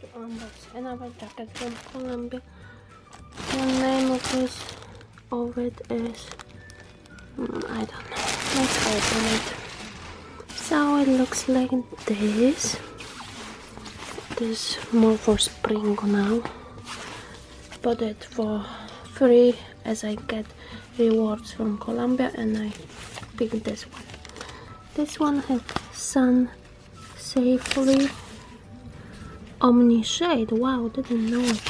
to unbox another jacket from Colombia. The name of it is I don't know. Let's open it. So it looks like this. This is more for spring now. Bought it for free as I get rewards from Colombia, and I picked this one. This one has sun safely omni shade. Wow, didn't know it.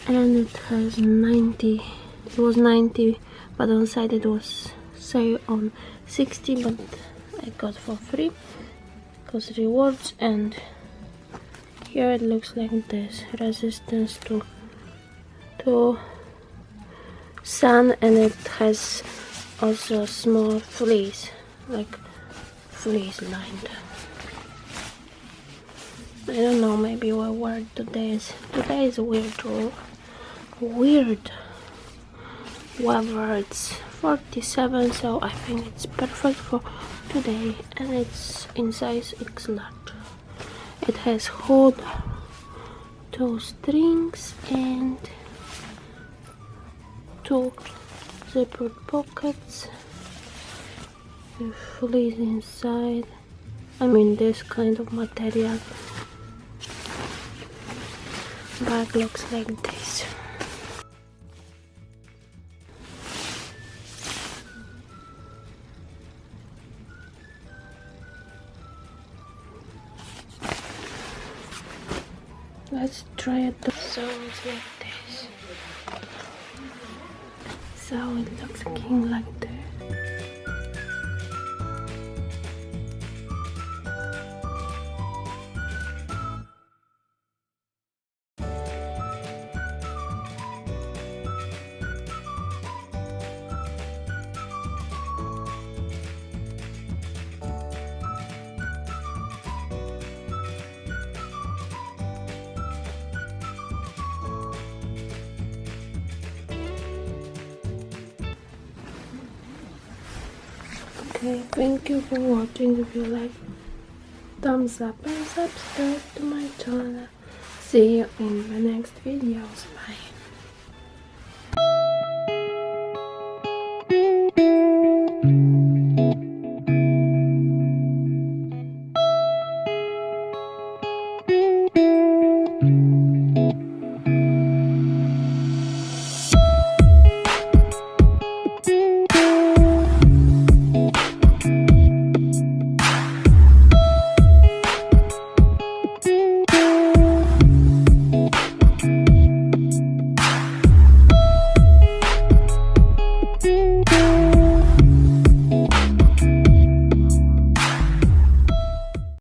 And it has 90. It was 90, but on site it was sale on 60, but I got for free because rewards. And here it looks like this, resistance to sun, and it has also small fleece, like fleece lined. I don't know, maybe we'll wear it today is weird weather. It's 47, so I think it's perfect for today, and it's in size X large. It has hood, 2 strings, and 2 zippered pockets with fleece inside. I mean, this kind of material. Bag looks like this. Let's try it. So it's like this. So it looks like this. Okay, thank you for watching. If you like, thumbs up and subscribe to my channel. See you in the next videos. Bye.